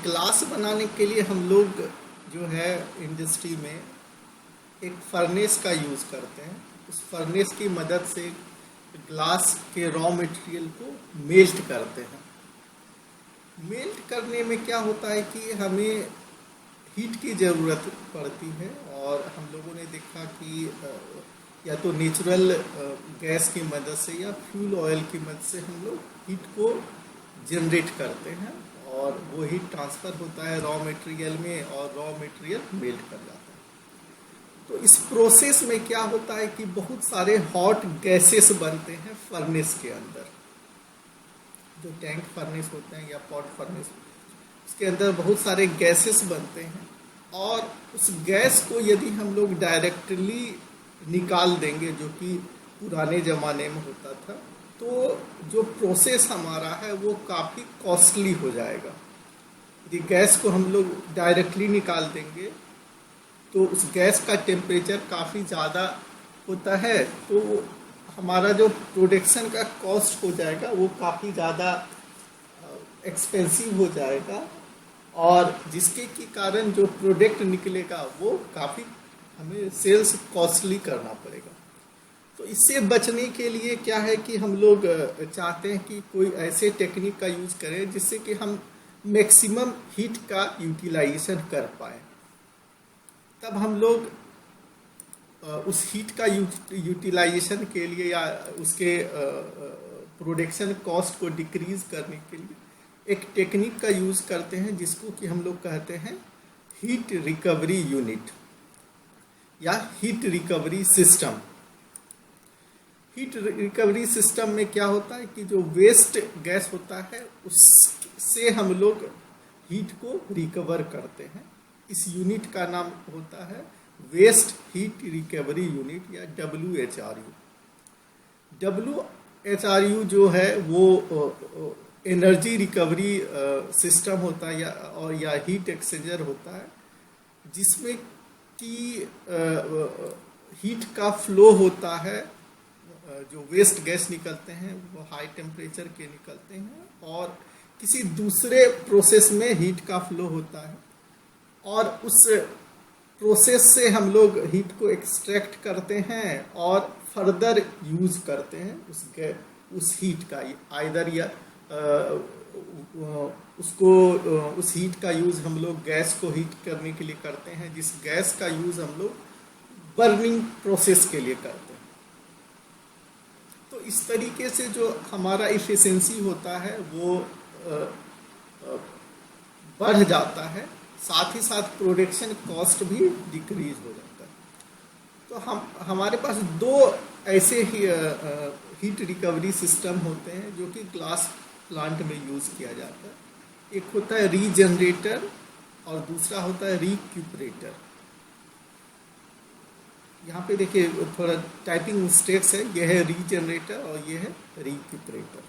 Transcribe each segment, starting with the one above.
Glass बनाने के लिए हम लोग जो है इंडस्ट्री में एक फर्नेस का यूज़ करते हैं। उस फर्नेस की मदद से ग्लास के रॉ मटेरियल को मेल्ट करते हैं। मेल्ट करने में क्या होता है कि हमें हीट की ज़रूरत पड़ती है, और हम लोगों ने देखा कि या तो नेचुरल गैस की मदद से या फ्यूल ऑयल की मदद से हम लोग हीट को जनरेट करते हैं, और वो हीट ट्रांसफ़र होता है रॉ मटेरियल में, और रॉ मटेरियल मेल्ट कर जाता है। तो इस प्रोसेस में क्या होता है कि बहुत सारे हॉट गैसेस बनते हैं फर्नेस के अंदर। जो टैंक फर्नेस होते हैं या पॉट फर्नेस, उसके अंदर बहुत सारे गैसेस बनते हैं, और उस गैस को यदि हम लोग डायरेक्टली निकाल देंगे, जो कि पुराने ज़माने में होता था, तो जो प्रोसेस हमारा है वो काफ़ी कॉस्टली हो जाएगा। यदि गैस को हम लोग डायरेक्टली निकाल देंगे तो उस गैस का टेम्परेचर काफ़ी ज़्यादा होता है, तो हमारा जो प्रोडक्शन का कॉस्ट हो जाएगा वो काफ़ी ज़्यादा एक्सपेंसिव हो जाएगा, और जिसके के कारण जो प्रोडक्ट निकलेगा वो काफ़ी हमें सेल्स कॉस्टली करना पड़ेगा। तो इससे बचने के लिए क्या है कि हम लोग चाहते हैं कि कोई ऐसे टेक्निक का यूज़ करें जिससे कि हम मैक्सिमम हीट का यूटिलाइजेशन कर पाएँ। तब हम लोग उस हीट का यूटिलाइजेशन के लिए या उसके प्रोडक्शन कॉस्ट को डिक्रीज करने के लिए एक टेक्निक का यूज़ करते हैं, जिसको कि हम लोग कहते हैं हीट रिकवरी यूनिट या heat recovery system. Heat recovery system में क्या होता है कि जो वेस्ट गैस होता है उससे हम लोग हीट को रिकवर करते हैं। इस यूनिट का नाम होता है वेस्ट हीट रिकवरी यूनिट या WHRU। WHRU जो है वो एनर्जी रिकवरी सिस्टम होता है या हीट एक्सचेंजर होता है, जिसमें कि हीट का फ्लो होता है। जो वेस्ट गैस निकलते हैं वो हाई टेम्परेचर के निकलते हैं, और किसी दूसरे प्रोसेस में हीट का फ्लो होता है, और उस प्रोसेस से हम लोग हीट को एक्सट्रैक्ट करते हैं और फर्दर यूज़ करते हैं उस हीट का। आइदर या उस हीट का यूज़ हम लोग गैस को हीट करने के लिए करते हैं, जिस गैस का यूज़ हम लोग बर्निंग प्रोसेस के लिए करते हैं। तो इस तरीके से जो हमारा इफ़िशियंसी होता है वो बढ़ जाता है, साथ ही साथ प्रोडक्शन कॉस्ट भी डिक्रीज हो जाता है। तो हमारे पास दो ऐसे ही हीट रिकवरी सिस्टम होते हैं जो कि ग्लास प्लांट में यूज़ किया जाता है। एक होता है रीजनरेटर और दूसरा होता है रिक्यूपरेटर। यहाँ पे देखिए थोड़ा टाइपिंग मिस्टेक्स है, यह है रीजनरेटर और यह है रिक्यूपरेटर।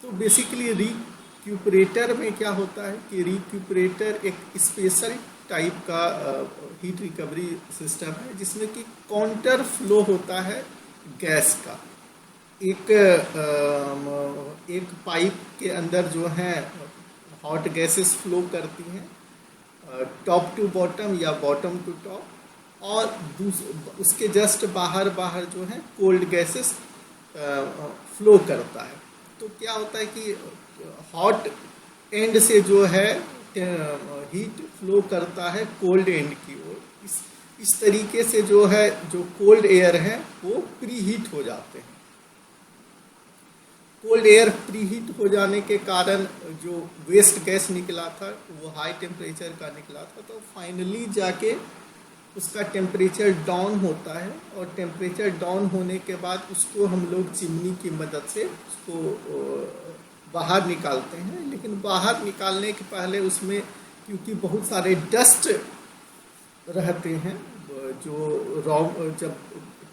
तो बेसिकली रिक्यूपरेटर में क्या होता है कि रिक्यूपरेटर एक स्पेशल टाइप का हीट रिकवरी सिस्टम है, जिसमें कि काउंटर फ्लो होता है गैस का। एक पाइप के अंदर जो है हॉट गैसेस फ्लो करती हैं, टॉप टू बॉटम या बॉटम टू टॉप, और उसके जस्ट बाहर जो है कोल्ड गैसेस फ्लो करता है। तो क्या होता है कि हॉट एंड से जो है हीट फ्लो करता है कोल्ड एंड की ओर। इस तरीके से जो है जो कोल्ड एयर है वो प्री हीट हो जाते हैं। कोल्ड एयर प्री हीट हो जाने के कारण जो वेस्ट गैस निकला था वो हाई टेम्परेचर का निकला था, तो फाइनली जाके उसका टेम्परेचर डाउन होता है, और टेम्परेचर डाउन होने के बाद उसको हम लोग चिमनी की मदद से उसको बाहर निकालते हैं। लेकिन बाहर निकालने के पहले उसमें क्योंकि बहुत सारे डस्ट रहते हैं, जब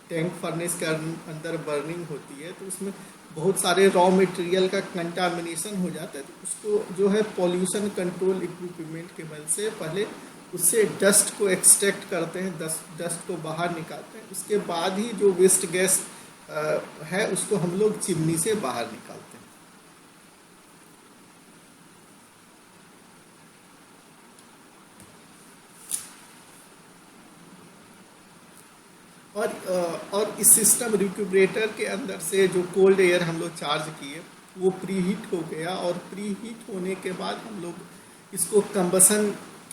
टैंक फर्नेस के अंदर बर्निंग होती है तो उसमें बहुत सारे रॉ मटेरियल का कंटामिनेशन हो जाता है। तो उसको जो है पॉल्यूशन कंट्रोल इक्विपमेंट की मदद से पहले उससे डस्ट को एक्सट्रैक्ट करते हैं, डस्ट को बाहर निकालते हैं। उसके बाद ही जो वेस्ट गैस है उसको हम लोग चिमनी से बाहर निकालते हैं। और इस सिस्टम रिक्यूपरेटर के अंदर से जो कोल्ड एयर हम लोग चार्ज किए वो प्री हीट हो गया, और प्री हीट होने के बाद हम लोग इसको कंबसन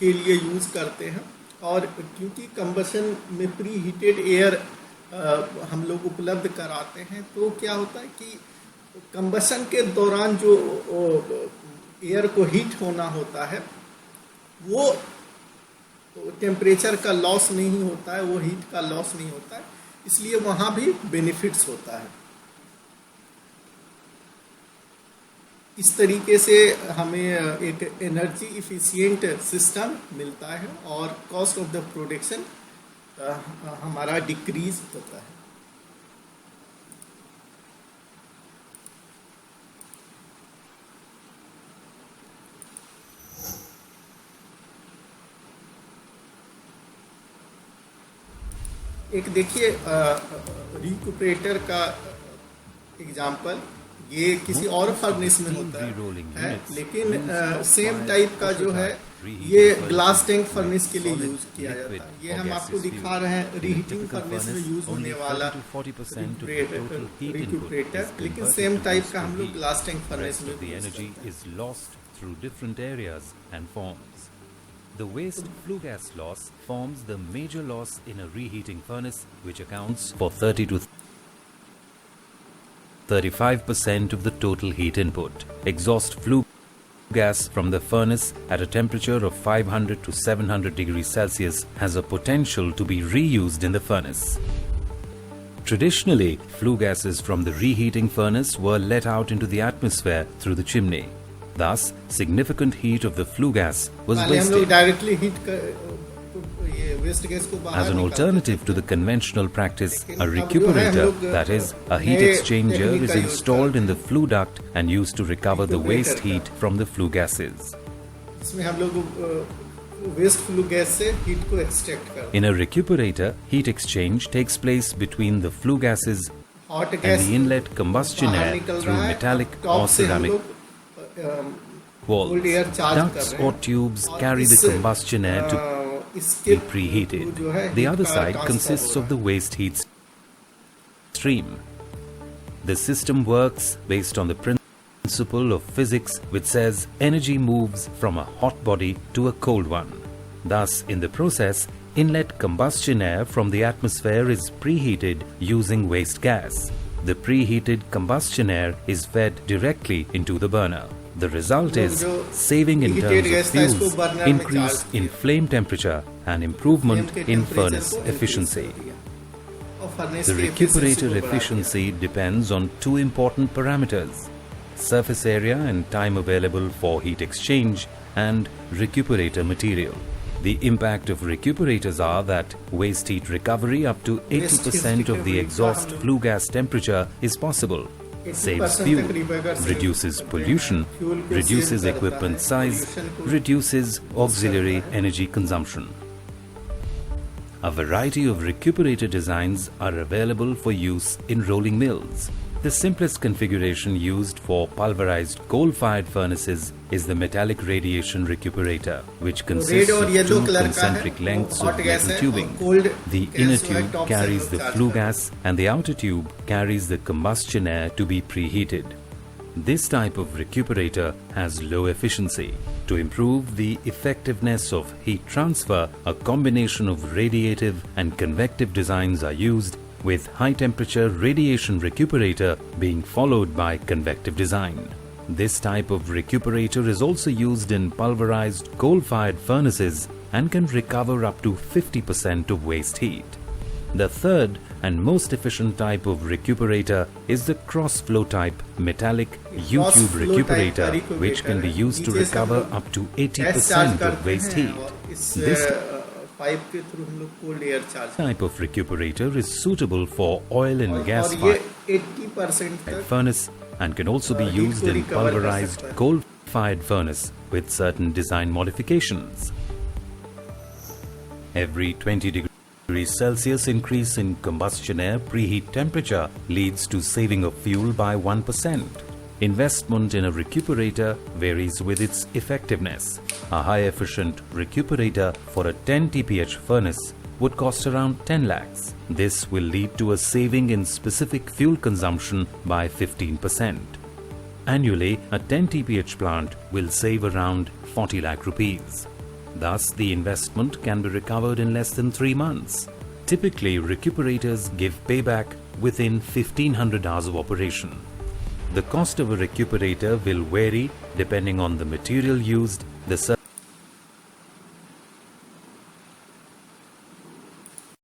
के लिए यूज़ करते हैं। और क्योंकि कंबसन में प्री हीटेड एयर हम लोग उपलब्ध कराते हैं, तो क्या होता है कि कंबसन के दौरान जो एयर को हीट होना होता है वो टेम्परेचर का लॉस नहीं होता है, वो हीट का लॉस नहीं होता है, इसलिए वहाँ भी बेनिफिट्स होता है। इस तरीके से हमें एक एनर्जी इफिशिएंट सिस्टम मिलता है और कॉस्ट ऑफ द प्रोडक्शन हमारा डिक्रीज होता है। एक देखिए रिक्यूपरेटर का एग्जांपल, ये किसी और फर्नेस में होता है, लेकिन सेम टाइप का जो है ये ग्लास टैंक फर्नेस के लिए यूज किया जाता है। ये हम आपको दिखा रहे हैं रीहीटिंग फर्नेस में यूज होने वाला रिक्यूपरेटर, लेकिन सेम टाइप का हम लोग ग्लास टैंक फर्नेस में यूज करते हैं। The waste flue gas loss forms the major loss in a reheating furnace, which accounts for 30 to 35% of the total heat input. Exhaust flue gas from the furnace at a temperature of 500 to 700 degrees Celsius has a potential to be reused in the furnace. Traditionally, flue gases from the reheating furnace were let out into the atmosphere through the chimney. Thus, significant heat of the flue gas was wasted. As an alternative to the conventional practice, a recuperator, that is, a heat exchanger, is installed in the flue duct and used to recover the waste heat from the flue gases. In a recuperator, heat exchange takes place between the flue gases and the inlet combustion air through metallic or ceramic walls. Ducts or tubes carry the combustion air to be preheated. The other side consists of the waste heat stream. The system works based on the principle of physics, which says energy moves from a hot body to a cold one. Thus, in the process, inlet combustion air from the atmosphere is preheated using waste gas. The preheated combustion air is fed directly into the burner. The result is saving in terms of fuels, increase in flame temperature, and improvement in furnace efficiency. The recuperator efficiency depends on two important parameters: surface area and time available for heat exchange, and recuperator material. The impact of recuperators are that waste heat recovery up to 80% of the exhaust flue gas temperature is possible, saves fuel, reduces pollution, reduces equipment size, reduces auxiliary energy consumption. A variety of recuperator designs are available for use in rolling mills. The simplest configuration used for pulverized coal-fired furnaces is the metallic radiation recuperator, which consists of two concentric lengths of metal tubing. The inner tube carries the flue gas and the outer tube carries the combustion air to be preheated. This type of recuperator has low efficiency. To improve the effectiveness of heat transfer, a combination of radiative and convective designs are used, with high-temperature radiation recuperator being followed by convective design. This type of recuperator is also used in pulverized coal-fired furnaces and can recover up to 50% of waste heat. The third and most efficient type of recuperator is the cross-flow type metallic U-tube recuperator, which can be used to recover up to 80% of waste heat. This type of recuperator is suitable for oil and gas fired furnace and can also be used in pulverized coal-fired furnace with certain design modifications. Every 20 degrees Celsius increase in combustion air preheat temperature leads to saving of fuel by 1%. Investment in a recuperator varies with its effectiveness. A high-efficient recuperator for a 10 TPH furnace would cost around 10 lakhs. This will lead to a saving in specific fuel consumption by 15%. Annually, a 10 TPH plant will save around 40 lakh rupees. Thus, the investment can be recovered in less than 3 months. Typically, recuperators give payback within 1500 hours of operation. The cost of a recuperator will vary depending on the material used, the